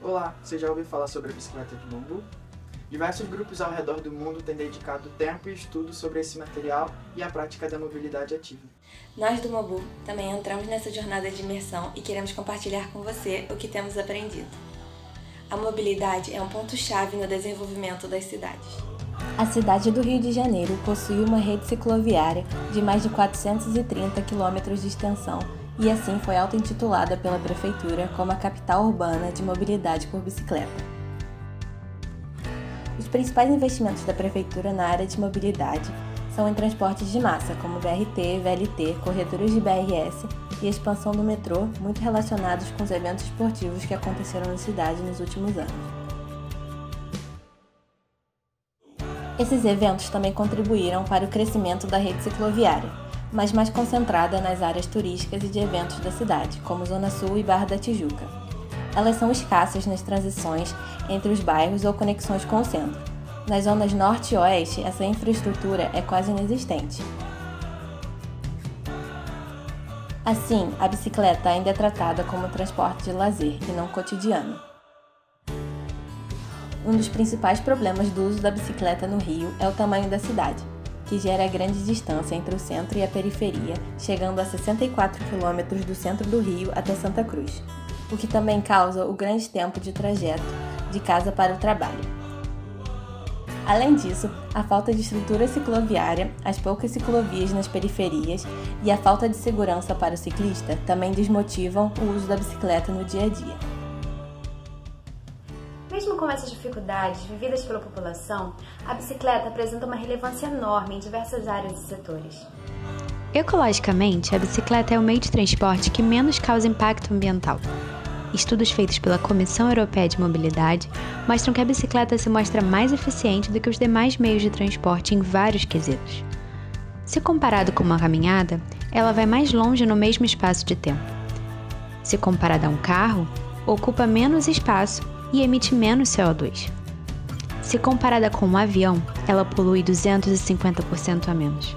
Olá, você já ouviu falar sobre a bicicleta de bambu? Diversos grupos ao redor do mundo têm dedicado tempo e estudo sobre esse material e a prática da mobilidade ativa. Nós do Mobu também entramos nessa jornada de imersão e queremos compartilhar com você o que temos aprendido. A mobilidade é um ponto-chave no desenvolvimento das cidades. A cidade do Rio de Janeiro possui uma rede cicloviária de mais de 430 quilômetros de extensão e assim foi auto-intitulada pela Prefeitura como a capital urbana de mobilidade por bicicleta. Os principais investimentos da Prefeitura na área de mobilidade são em transportes de massa, como BRT, VLT, corredores de BRS e a expansão do metrô, muito relacionados com os eventos esportivos que aconteceram na cidade nos últimos anos. Esses eventos também contribuíram para o crescimento da rede cicloviária, mas mais concentrada nas áreas turísticas e de eventos da cidade, como Zona Sul e Barra da Tijuca. Elas são escassas nas transições entre os bairros ou conexões com o centro. Nas zonas norte e oeste, essa infraestrutura é quase inexistente. Assim, a bicicleta ainda é tratada como transporte de lazer e não cotidiano. Um dos principais problemas do uso da bicicleta no Rio é o tamanho da cidade, que gera grande distância entre o centro e a periferia, chegando a 64 quilômetros do centro do Rio até Santa Cruz, o que também causa o grande tempo de trajeto de casa para o trabalho. Além disso, a falta de estrutura cicloviária, as poucas ciclovias nas periferias e a falta de segurança para o ciclista também desmotivam o uso da bicicleta no dia a dia. Mesmo com essas dificuldades vividas pela população, a bicicleta apresenta uma relevância enorme em diversas áreas e setores. Ecologicamente, a bicicleta é o meio de transporte que menos causa impacto ambiental. Estudos feitos pela Comissão Europeia de Mobilidade mostram que a bicicleta se mostra mais eficiente do que os demais meios de transporte em vários quesitos. Se comparado com uma caminhada, ela vai mais longe no mesmo espaço de tempo. Se comparada a um carro, ocupa menos espaço e emite menos CO2. Se comparada com um avião, ela polui 250% a menos.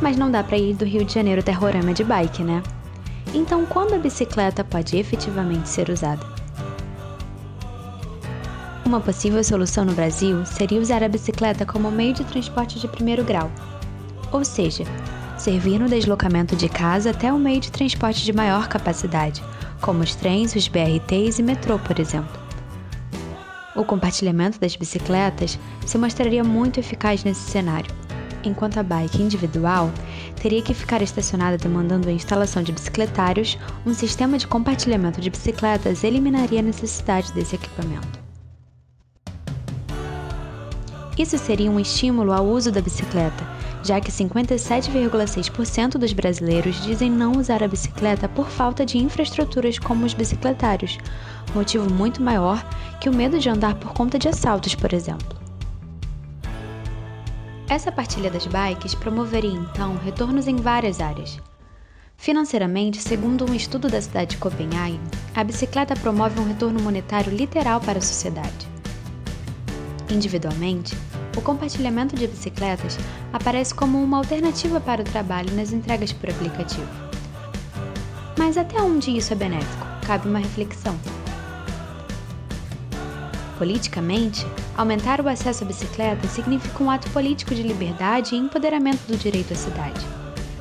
Mas não dá para ir do Rio de Janeiro até Roraima de bike, né? Então, quando a bicicleta pode efetivamente ser usada? Uma possível solução no Brasil seria usar a bicicleta como meio de transporte de primeiro grau, ou seja, servir no deslocamento de casa até um meio de transporte de maior capacidade, como os trens, os BRTs e metrô, por exemplo. O compartilhamento das bicicletas se mostraria muito eficaz nesse cenário, enquanto a bike individual teria que ficar estacionada demandando a instalação de bicicletários, um sistema de compartilhamento de bicicletas eliminaria a necessidade desse equipamento. Isso seria um estímulo ao uso da bicicleta, já que 57,6% dos brasileiros dizem não usar a bicicleta por falta de infraestruturas como os bicicletários, motivo muito maior que o medo de andar por conta de assaltos, por exemplo. Essa partilha das bikes promoveria, então, retornos em várias áreas. Financeiramente, segundo um estudo da cidade de Copenhague, a bicicleta promove um retorno monetário literal para a sociedade. Individualmente, o compartilhamento de bicicletas aparece como uma alternativa para o trabalho nas entregas por aplicativo. Mas até onde isso é benéfico? Cabe uma reflexão. Politicamente, aumentar o acesso à bicicleta significa um ato político de liberdade e empoderamento do direito à cidade,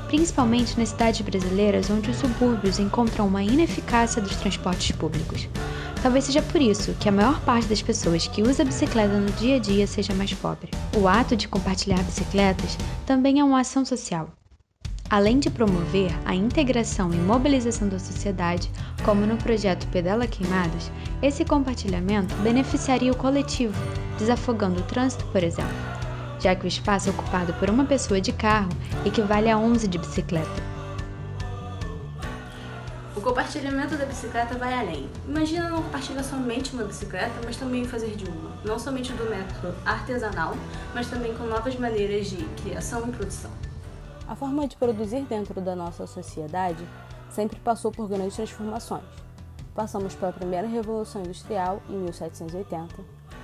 principalmente nas cidades brasileiras onde os subúrbios encontram uma ineficácia dos transportes públicos. Talvez seja por isso que a maior parte das pessoas que usa a bicicleta no dia a dia seja mais pobre. O ato de compartilhar bicicletas também é uma ação social. Além de promover a integração e mobilização da sociedade, como no projeto Pedala Queimados, esse compartilhamento beneficiaria o coletivo, desafogando o trânsito, por exemplo, já que o espaço ocupado por uma pessoa de carro equivale a 11 de bicicleta. O compartilhamento da bicicleta vai além. Imagina não compartilhar somente uma bicicleta, mas também fazer de uma, não somente do método artesanal, mas também com novas maneiras de criação e produção. A forma de produzir dentro da nossa sociedade sempre passou por grandes transformações. Passamos pela primeira Revolução Industrial, em 1780,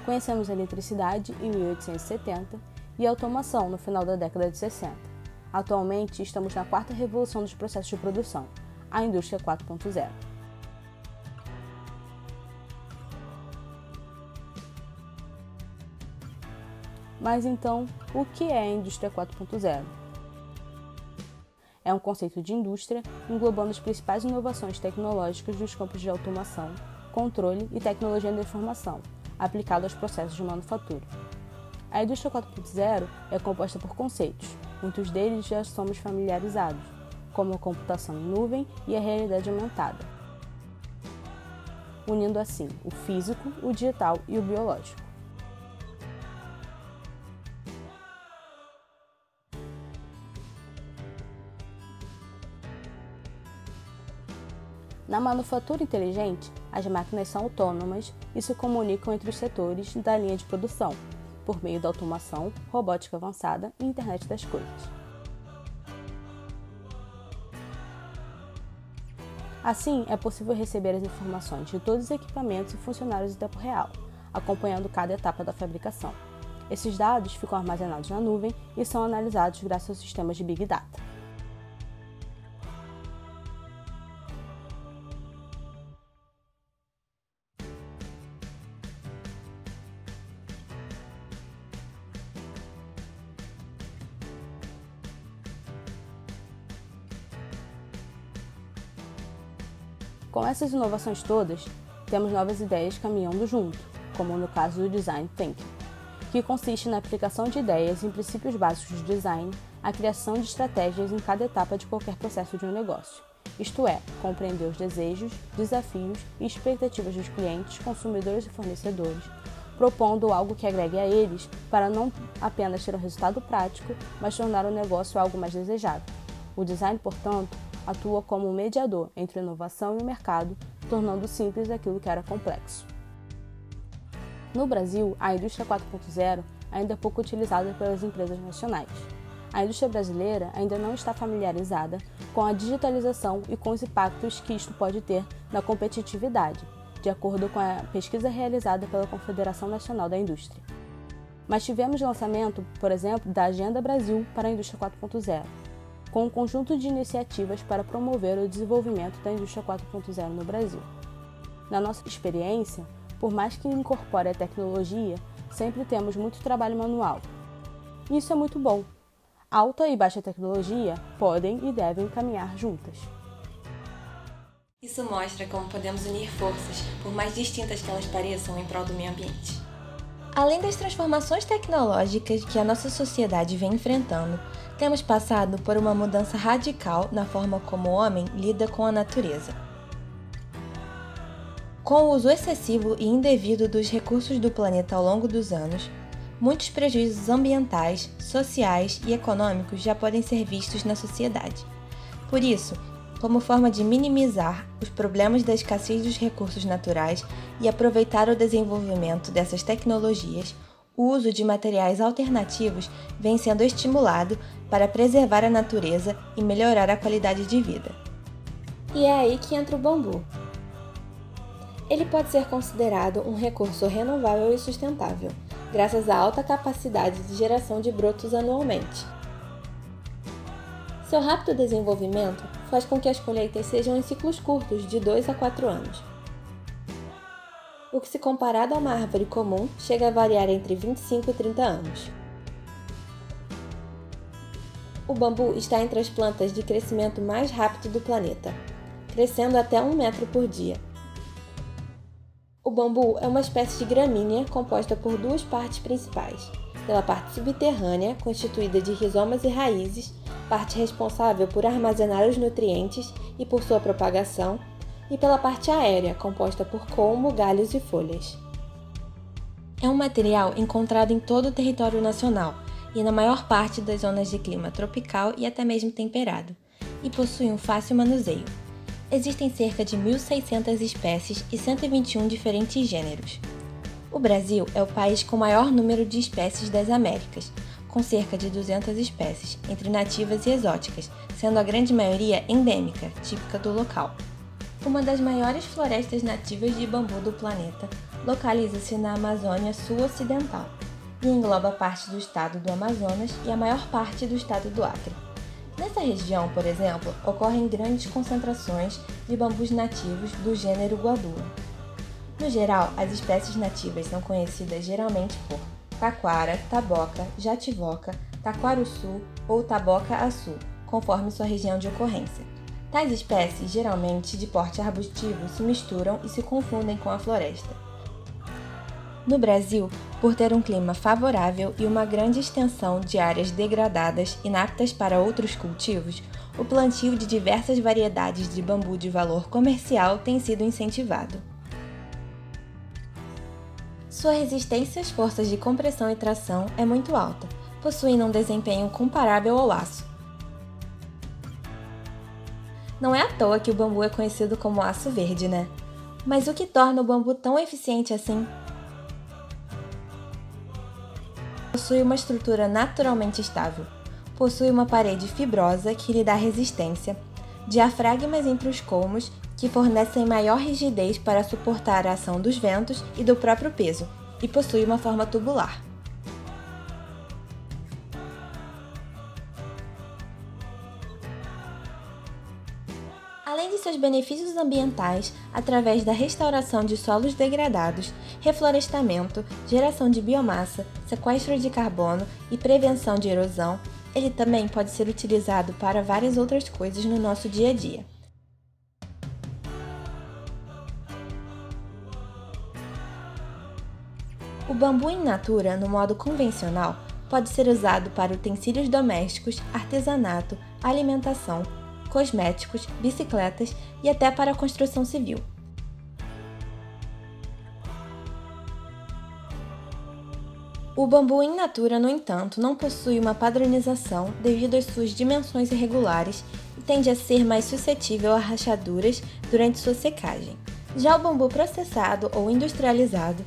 conhecemos a eletricidade, em 1870, e a automação, no final da década de 60. Atualmente, estamos na quarta revolução dos processos de produção, a indústria 4.0. Mas então, o que é a indústria 4.0? É um conceito de indústria englobando as principais inovações tecnológicas dos campos de automação, controle e tecnologia da informação, aplicado aos processos de manufatura. A indústria 4.0 é composta por conceitos, muitos deles já somos familiarizados, como a computação em nuvem e a realidade aumentada, unindo assim o físico, o digital e o biológico. Na manufatura inteligente, as máquinas são autônomas e se comunicam entre os setores da linha de produção, por meio da automação, robótica avançada e internet das coisas. Assim, é possível receber as informações de todos os equipamentos e funcionários em tempo real, acompanhando cada etapa da fabricação. Esses dados ficam armazenados na nuvem e são analisados graças aos sistemas de Big Data. Com essas inovações todas, temos novas ideias caminhando junto, como no caso do Design Thinking, que consiste na aplicação de ideias em princípios básicos de design, a criação de estratégias em cada etapa de qualquer processo de um negócio, isto é, compreender os desejos, desafios e expectativas dos clientes, consumidores e fornecedores, propondo algo que agregue a eles para não apenas ter um resultado prático, mas tornar o negócio algo mais desejável. O design, portanto, atua como um mediador entre a inovação e o mercado, tornando simples aquilo que era complexo. No Brasil, a indústria 4.0 ainda é pouco utilizada pelas empresas nacionais. A indústria brasileira ainda não está familiarizada com a digitalização e com os impactos que isto pode ter na competitividade, de acordo com a pesquisa realizada pela Confederação Nacional da Indústria. Mas tivemos lançamento, por exemplo, da Agenda Brasil para a Indústria 4.0, com um conjunto de iniciativas para promover o desenvolvimento da indústria 4.0 no Brasil. Na nossa experiência, por mais que incorpore a tecnologia, sempre temos muito trabalho manual. Isso é muito bom. Alta e baixa tecnologia podem e devem caminhar juntas. Isso mostra como podemos unir forças, por mais distintas que elas pareçam, em prol do meio ambiente. Além das transformações tecnológicas que a nossa sociedade vem enfrentando, temos passado por uma mudança radical na forma como o homem lida com a natureza. Com o uso excessivo e indevido dos recursos do planeta ao longo dos anos, muitos prejuízos ambientais, sociais e econômicos já podem ser vistos na sociedade. Por isso, como forma de minimizar os problemas da escassez dos recursos naturais e aproveitar o desenvolvimento dessas tecnologias, o uso de materiais alternativos vem sendo estimulado para preservar a natureza e melhorar a qualidade de vida. E é aí que entra o bambu. Ele pode ser considerado um recurso renovável e sustentável, graças à alta capacidade de geração de brotos anualmente. Seu rápido desenvolvimento faz com que as colheitas sejam em ciclos curtos, de 2 a 4 anos. O que, se comparado a uma árvore comum, chega a variar entre 25 e 30 anos. O bambu está entre as plantas de crescimento mais rápido do planeta, crescendo até 1 metro por dia. O bambu é uma espécie de gramínea composta por duas partes principais, pela parte subterrânea, constituída de rizomas e raízes, parte responsável por armazenar os nutrientes e por sua propagação, e pela parte aérea, composta por colmo, galhos e folhas. É um material encontrado em todo o território nacional e na maior parte das zonas de clima tropical e até mesmo temperado, e possui um fácil manuseio. Existem cerca de 1.600 espécies e 121 diferentes gêneros. O Brasil é o país com o maior número de espécies das Américas, com cerca de 200 espécies, entre nativas e exóticas, sendo a grande maioria endêmica, típica do local. Uma das maiores florestas nativas de bambu do planeta localiza-se na Amazônia Sul-Ocidental e engloba parte do estado do Amazonas e a maior parte do estado do Acre. Nessa região, por exemplo, ocorrem grandes concentrações de bambus nativos do gênero Guadua. No geral, as espécies nativas são conhecidas geralmente por taquara, taboca, jativoca, taquaruçu ou taboca-açu, conforme sua região de ocorrência. Tais espécies, geralmente de porte arbustivo, se misturam e se confundem com a floresta. No Brasil, por ter um clima favorável e uma grande extensão de áreas degradadas inaptas para outros cultivos, o plantio de diversas variedades de bambu de valor comercial tem sido incentivado. Sua resistência às forças de compressão e tração é muito alta, possuindo um desempenho comparável ao aço. Não é à toa que o bambu é conhecido como aço verde, né? Mas o que torna o bambu tão eficiente assim? Possui uma estrutura naturalmente estável. Possui uma parede fibrosa que lhe dá resistência, diafragmas entre os colmos que fornecem maior rigidez para suportar a ação dos ventos e do próprio peso, e possui uma forma tubular. Além de seus benefícios ambientais, através da restauração de solos degradados, reflorestamento, geração de biomassa, sequestro de carbono e prevenção de erosão, ele também pode ser utilizado para várias outras coisas no nosso dia a dia. O bambu in natura, no modo convencional, pode ser usado para utensílios domésticos, artesanato, alimentação, cosméticos, bicicletas e até para a construção civil. O bambu in natura, no entanto, não possui uma padronização devido às suas dimensões irregulares e tende a ser mais suscetível a rachaduras durante sua secagem. Já o bambu processado ou industrializado,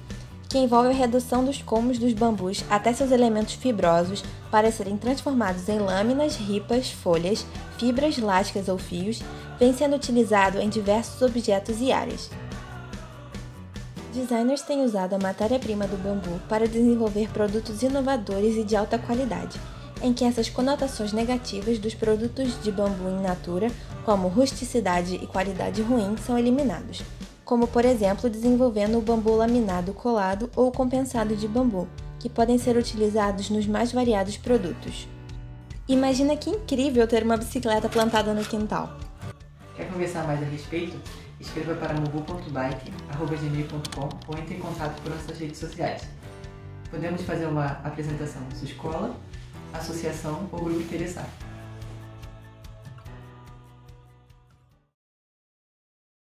que envolve a redução dos colmos dos bambus até seus elementos fibrosos para serem transformados em lâminas, ripas, folhas, fibras elásticas ou fios, vem sendo utilizado em diversos objetos e áreas. Designers têm usado a matéria-prima do bambu para desenvolver produtos inovadores e de alta qualidade, em que essas conotações negativas dos produtos de bambu in natura, como rusticidade e qualidade ruim, são eliminados, como por exemplo desenvolvendo o bambu laminado colado ou compensado de bambu, que podem ser utilizados nos mais variados produtos. Imagina que incrível ter uma bicicleta plantada no quintal! Quer conversar mais a respeito? Escreva para mubu.bike@gmail.com ou entre em contato por nossas redes sociais. Podemos fazer uma apresentação na sua escola, associação ou grupo interessado.